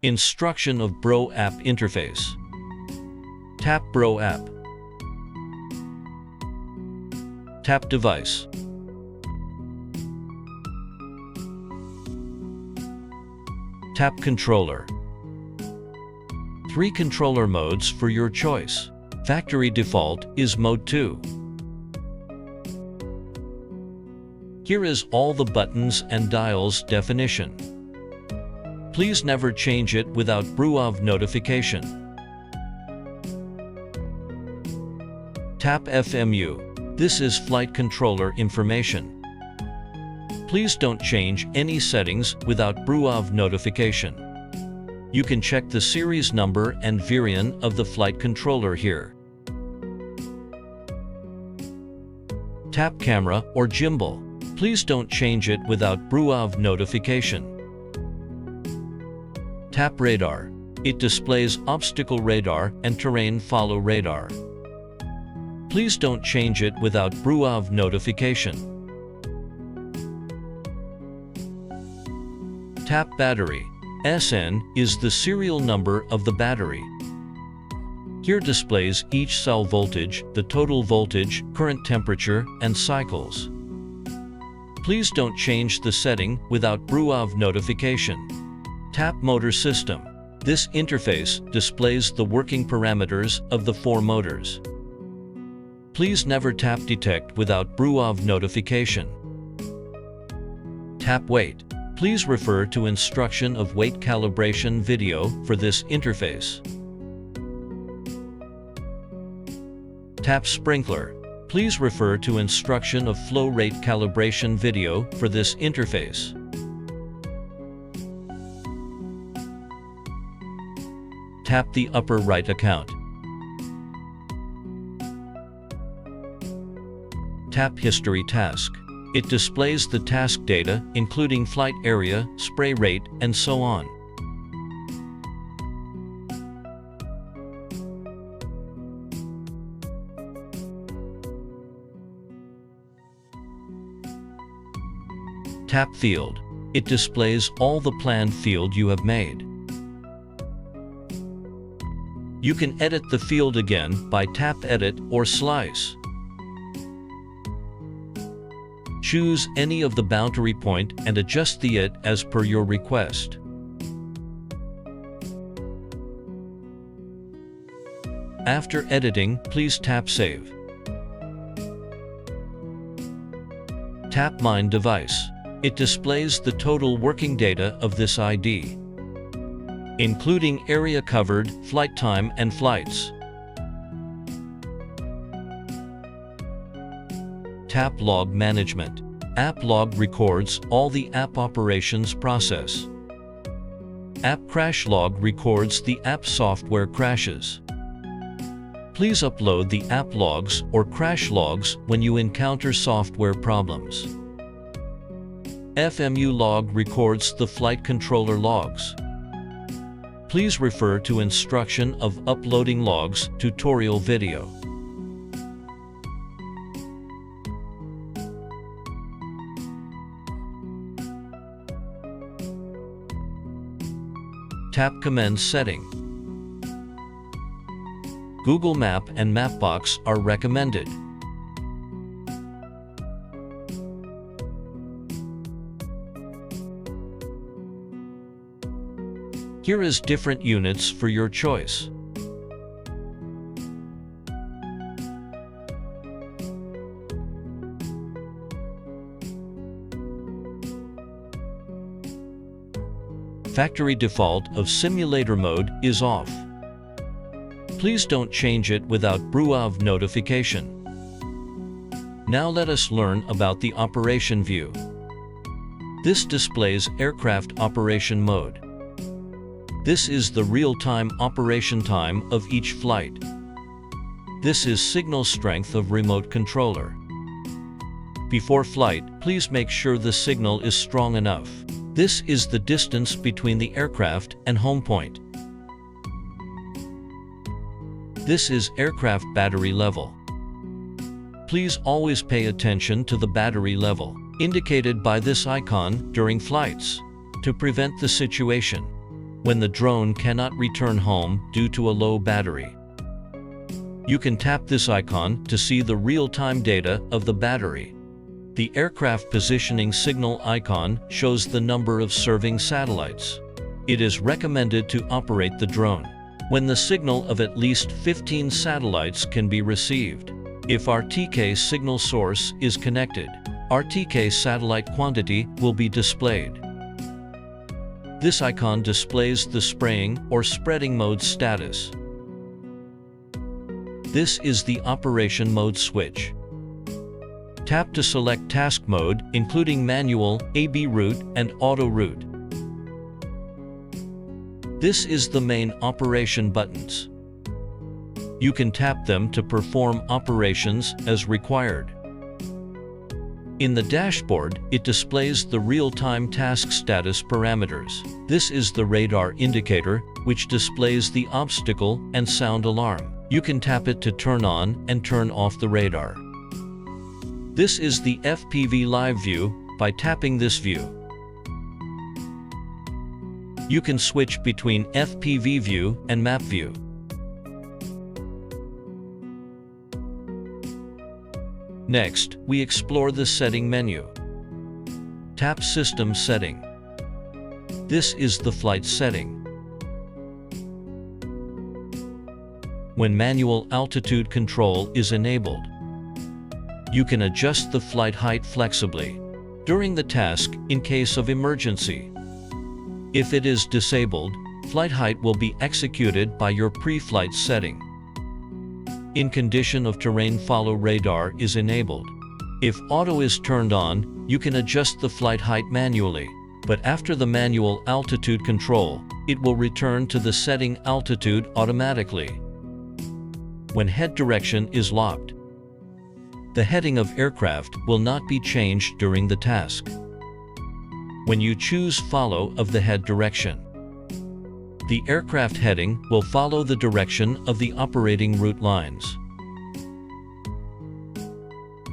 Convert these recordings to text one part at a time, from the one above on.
Instruction of Bro App interface. Tap Bro App. Tap Device. Tap Controller. 3 controller modes for your choice. Factory default is Mode 2. Here is all the buttons and dials definition. Please never change it without BRUAV notification. Tap FMU. This is flight controller information. Please don't change any settings without BRUAV notification. You can check the series number and variant of the flight controller here. Tap Camera or Gimbal. Please don't change it without BRUAV notification. Tap Radar. It displays obstacle radar and terrain follow radar. Please don't change it without BRUAV notification. Tap Battery. SN is the serial number of the battery. Here displays each cell voltage, the total voltage, current temperature, and cycles. Please don't change the setting without BRUAV notification. Tap Motor System. This interface displays the working parameters of the 4 motors. Please never tap Detect without BRUAV notification. Tap Weight. Please refer to instruction of weight calibration video for this interface. Tap Sprinkler. Please refer to instruction of flow rate calibration video for this interface. Tap the upper right account. Tap History Task. It displays the task data, including flight area, spray rate, and so on. Tap Field. It displays all the planned field you have made. You can edit the field again by tap Edit or Slice. Choose any of the boundary point and adjust the it as per your request. After editing, please tap Save. Tap Mind Device. It displays the total working data of this ID, including area covered, flight time, and flights. Tap Log Management. App Log records all the app operations process. App Crash Log records the app software crashes. Please upload the app logs or crash logs when you encounter software problems. FMU Log records the flight controller logs. Please refer to instruction of uploading logs tutorial video. Tap Command Setting. Google Map and Mapbox are recommended. Here is different units for your choice. Factory default of simulator mode is off. Please don't change it without BRUAV notification. Now let us learn about the operation view. This displays aircraft operation mode. This is the real-time operation time of each flight. This is signal strength of remote controller. Before flight, please make sure the signal is strong enough. This is the distance between the aircraft and home point. This is aircraft battery level. Please always pay attention to the battery level, indicated by this icon during flights, to prevent the situation when the drone cannot return home due to a low battery. You can tap this icon to see the real-time data of the battery. The aircraft positioning signal icon shows the number of serving satellites. It is recommended to operate the drone when the signal of at least 15 satellites can be received. If RTK signal source is connected, RTK satellite quantity will be displayed. This icon displays the spraying or spreading mode status. This is the operation mode switch. Tap to select task mode, including manual, AB route, and auto route. This is the main operation buttons. You can tap them to perform operations as required. In the dashboard, it displays the real-time task status parameters. This is the radar indicator, which displays the obstacle and sound alarm. You can tap it to turn on and turn off the radar. This is the FPV live view. By tapping this view, you can switch between FPV view and map view. Next, we explore the setting menu. Tap System Setting. This is the flight setting. When manual altitude control is enabled, you can adjust the flight height flexibly during the task in case of emergency. If it is disabled, flight height will be executed by your pre-flight setting. In condition of terrain follow radar is enabled. If auto is turned on, you can adjust the flight height manually, but after the manual altitude control, it will return to the setting altitude automatically. When head direction is locked, the heading of aircraft will not be changed during the task. When you choose follow of the head direction, the aircraft heading will follow the direction of the operating route lines.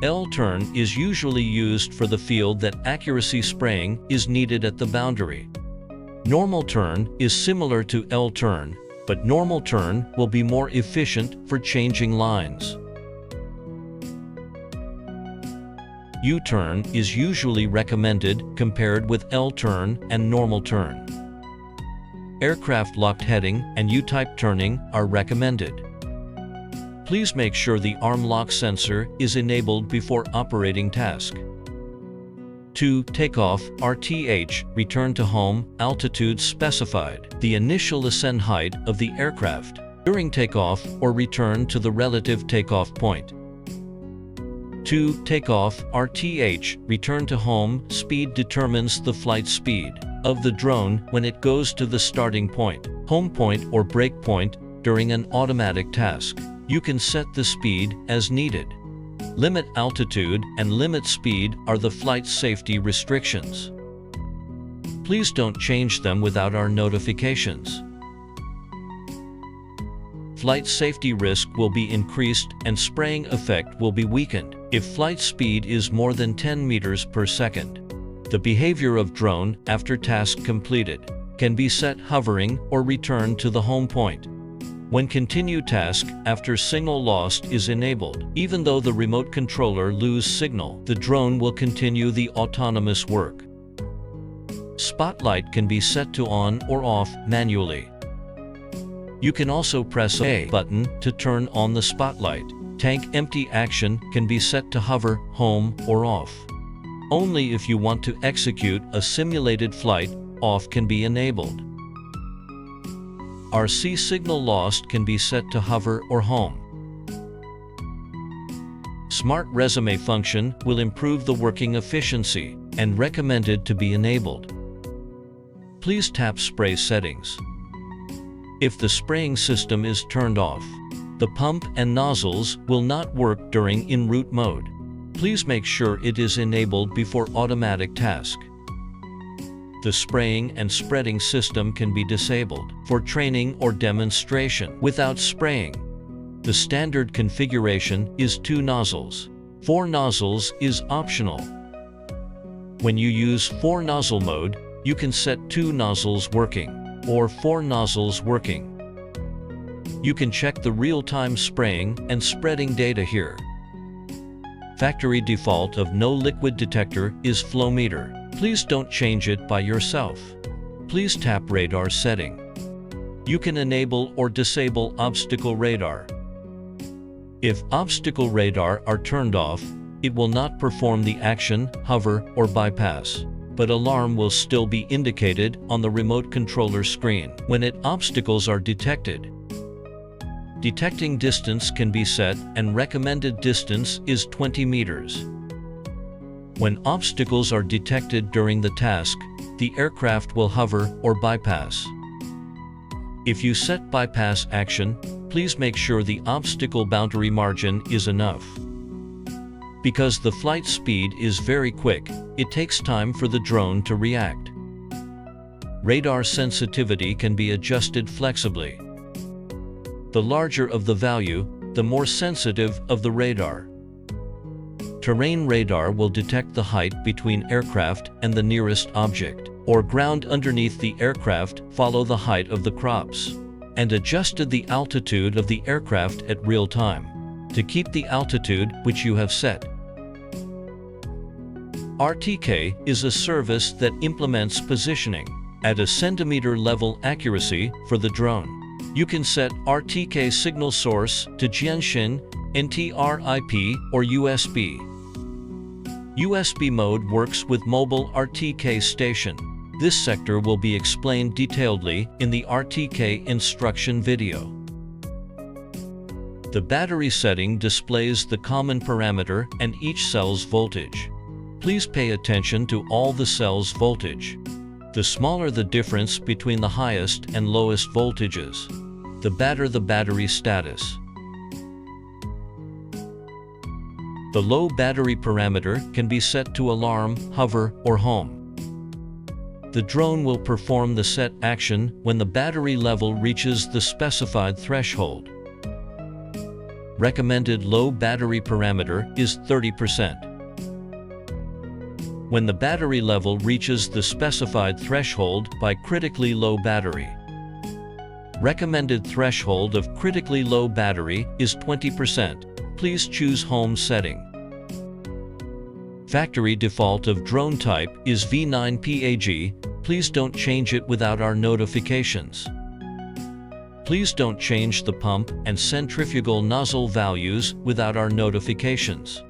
L-turn is usually used for the field that accuracy spraying is needed at the boundary. Normal turn is similar to L-turn, but normal turn will be more efficient for changing lines. U-turn is usually recommended compared with L-turn and normal turn. Aircraft locked heading and U-type turning are recommended. Please make sure the arm lock sensor is enabled before operating task. To takeoff, RTH, return to home, altitude specified, the initial ascent height of the aircraft, during takeoff or return to the relative takeoff point. To takeoff, RTH, return to home, speed determines the flight speed of the drone when it goes to the starting point, home point or break point during an automatic task. You can set the speed as needed. Limit altitude and limit speed are the flight safety restrictions. Please don't change them without our notifications. Flight safety risk will be increased and spraying effect will be weakened if flight speed is more than 10 meters per second. The behavior of drone after task completed can be set hovering or return to the home point. When continue task after signal lost is enabled, even though the remote controller lose signal, the drone will continue the autonomous work. Spotlight can be set to on or off manually. You can also press a button to turn on the spotlight. Tank empty action can be set to hover, home, or off. Only if you want to execute a simulated flight, off can be enabled. RC signal lost can be set to hover or home. Smart resume function will improve the working efficiency and recommended to be enabled. Please tap spray settings. If the spraying system is turned off, the pump and nozzles will not work during en route mode. Please make sure it is enabled before automatic task. The spraying and spreading system can be disabled for training or demonstration without spraying. The standard configuration is 2 nozzles. 4 nozzles is optional. When you use 4 nozzle mode, you can set 2 nozzles working. or 4 nozzles working. You can check the real-time spraying and spreading data here. Factory default of no liquid detector is flow meter. Please don't change it by yourself. Please tap radar setting. You can enable or disable obstacle radar. If obstacle radar are turned off, it will not perform the action, hover, or bypass, but alarm will still be indicated on the remote controller screen when obstacles are detected. Detecting distance can be set, and recommended distance is 20 meters. When obstacles are detected during the task, the aircraft will hover or bypass. If you set bypass action, please make sure the obstacle boundary margin is enough. Because the flight speed is very quick, it takes time for the drone to react. Radar sensitivity can be adjusted flexibly. The larger of the value, the more sensitive of the radar. Terrain radar will detect the height between aircraft and the nearest object, or ground underneath the aircraft, follow the height of the crops, and adjusted the altitude of the aircraft at real time, to keep the altitude which you have set. RTK is a service that implements positioning at a centimeter level accuracy for the drone. You can set RTK signal source to Jianshin, NTRIP, or USB. USB mode works with mobile RTK station. This sector will be explained detailedly in the RTK instruction video. The battery setting displays the common parameter and each cell's voltage. Please pay attention to all the cells' voltage. The smaller the difference between the highest and lowest voltages, the better the battery status. The low battery parameter can be set to alarm, hover, or home. The drone will perform the set action when the battery level reaches the specified threshold. Recommended low battery parameter is 30%. When the battery level reaches the specified threshold by critically low battery. Recommended threshold of critically low battery is 20%. Please choose home setting. Factory default of drone type is V9PAG. Please don't change it without our notifications. Please don't change the pump and centrifugal nozzle values without our notifications.